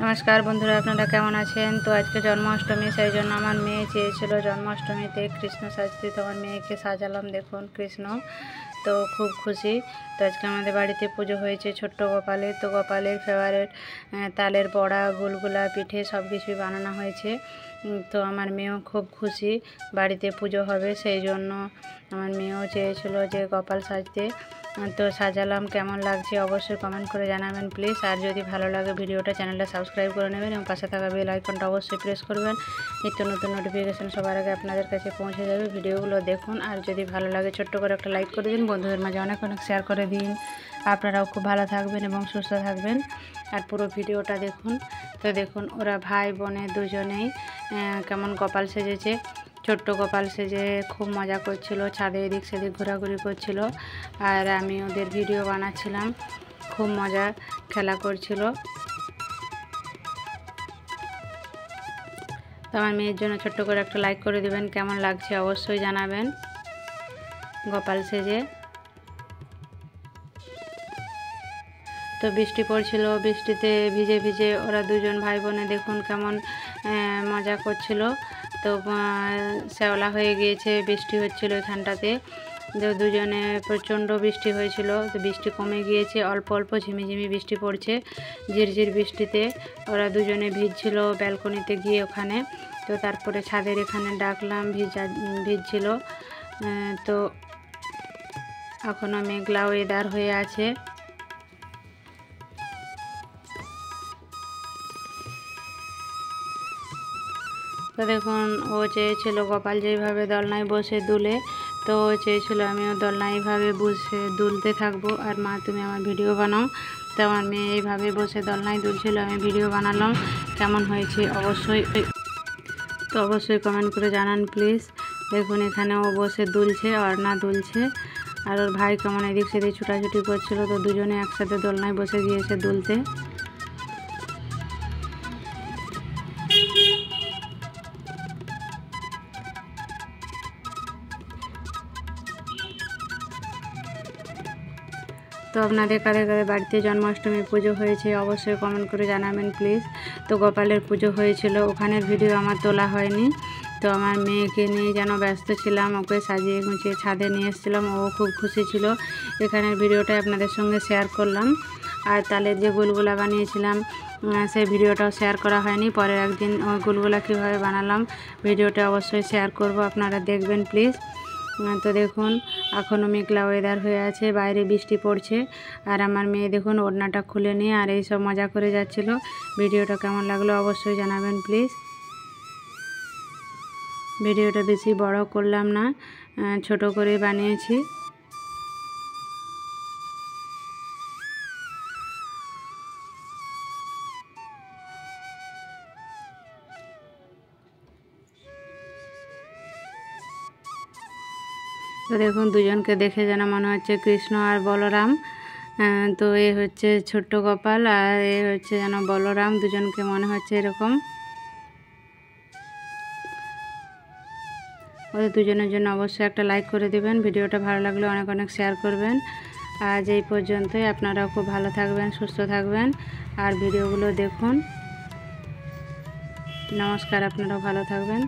नमस्कार बंधुरा আপনারা কেমন আছেন। তো আজকে জন্মাষ্টমী, সেই জন্য আমার মেয়ে চেয়েছিল জন্মাষ্টমীতে কৃষ্ণ সাজতে। তো আমার মেয়েকে সাজালাম, দেখুন কৃষ্ণ, তো খুব খুশি। তো আজকে আমাদের বাড়িতে পুজো হয়েছে ছোট্ট গোপালের। তো গোপালের ফেভারিট তালের বড়া, গুলগুলা, পিঠে সব কিছুই বানানো হয়েছে। তো আমার মেয়েও খুব খুশি, বাড়িতে পুজো হবে সেই জন্য আমার মেয়েও চেয়েছিল যে গোপাল সাজতে। তো সাজালাম, কেমন লাগছে অবশ্যই কমেন্ট করে জানাবেন প্লিজ। আর যদি ভালো লাগে ভিডিওটা, চ্যানেলটা সাবস্ক্রাইব করে নেবেন এবং পাশে থাকা বেল আইকনটা অবশ্যই প্রেস করবেন। নিত্য নতুন নোটিফিকেশান সবার আগে আপনাদের কাছে পৌঁছে যাবে। ভিডিওগুলো দেখুন, আর যদি ভালো লাগে ছোট্ট করে একটা লাইক করে দিন, বন্ধুদের মাঝে অনেক অনেক শেয়ার করে দিন। আপনারাও খুব ভালো থাকবেন এবং সুস্থ থাকবেন। আর পুরো ভিডিওটা দেখুন। তো দেখুন ওরা ভাই বোনে দুজনেই কেমন গোপাল সেজেছে। ছোট্ট গোপাল সেজে খুব মজা করছিল, ছাদে এদিক সেদিক ঘোরাঘুরি করছিল। আর আমি ওদের ভিডিও বানাচ্ছিলাম, খুব মজা খেলা করছিল। তো আমার মেয়ের জন্য ছোট্ট করে একটা লাইক করে দিবেন, কেমন লাগছে অবশ্যই জানাবেন গোপাল সেজে। তো বৃষ্টি পড়ছিল, বৃষ্টিতে ভিজে ভিজে ওরা দুজন ভাই বোনে দেখুন কেমন মজা করছিল। তো শ্যাওলা হয়ে গিয়েছে, বৃষ্টি হচ্ছিল এখানটাতে। তো দুজনে প্রচণ্ড বৃষ্টি হয়েছিল। তো বৃষ্টি কমে গিয়েছে, অল্প অল্প ঝিমিঝিমি বৃষ্টি পড়ছে। ঝিরঝির বৃষ্টিতে ওরা দুজনে ভিজছিল ব্যালকনিতে গিয়ে ওখানে। তো তারপরে ছাদের এখানে ডাকলাম, ভিজছিল। তো এখনও মেঘলা ওয়েদার হয়ে আছে। তো দেখুন ও চেয়েছিল গোপাল যেইভাবে দোলনায় বসে দুলে, তো ও চেয়েছিল আমিও দোলনায় এইভাবে বসে দুলতে থাকবো, আর মা তুমি আমার ভিডিও বানাও। তো আমার মেয়ে এইভাবে বসে দোলনায় দুলছিল, আমি ভিডিও বানালাম। কেমন হয়েছে অবশ্যই কমেন্ট করে জানান প্লিজ। দেখুন এখানে ও বসে দুলছে, অর্ণা দুলছে, আর ওর ভাই কেমন এদিক সেদিক ছুটাছুটি করছিল। তো দুজনে একসাথে দোলনায় বসে গিয়েছে দুলতে। তো আপনাদের কাদের কাদের বাড়িতে জন্মাষ্টমী পুজো হয়েছে অবশ্যই কমেন্ট করে জানাবেন প্লিজ। তো গোপালের পুজো হয়েছিল, ওখানের ভিডিও আমার তোলা হয়নি। তো আমার মেয়েকে নিয়ে যেন ব্যস্ত ছিলাম, ওকে সাজিয়ে গুছিয়ে ছাদে নিয়ে এসেছিলাম, ও খুব খুশি ছিল। এখানের ভিডিওটাই আপনাদের সঙ্গে শেয়ার করলাম। আর তালের যে গুলগুলা বানিয়েছিলাম সেই ভিডিওটাও শেয়ার করা হয়নি। পরের একদিন ওই গুলগুলা কীভাবে বানালাম ভিডিওটা অবশ্যই শেয়ার করব, আপনারা দেখবেন প্লিজ। তো দেখুন এখনও মেঘলা ওয়েদার হয়ে আছে, বাইরে বৃষ্টি পড়ছে। আর আমার মেয়ে দেখুন ওড়নাটা খুলে নিয়ে আর এই সব মজা করে যাচ্ছিল। ভিডিওটা কেমন লাগলো অবশ্যই জানাবেন প্লিজ। ভিডিওটা বেশি বড় করলাম না, ছোট করে বানিয়েছি। তো দেখুন দুজনকে দেখে যেন মনে হচ্ছে কৃষ্ণ আর বলরাম। তো এ হচ্ছে ছোট্ট গোপাল আর এ হচ্ছে যেন বলরাম, দুজনকে মনে হচ্ছে এরকম। ওদের দুজনের জন্য অবশ্যই একটা লাইক করে দেবেন, ভিডিওটা ভালো লাগলে অনেক অনেক শেয়ার করবেন। আজ এই পর্যন্তই, আপনারাও খুব ভালো থাকবেন, সুস্থ থাকবেন আর ভিডিওগুলো দেখুন। নমস্কার, আপনারাও ভালো থাকবেন।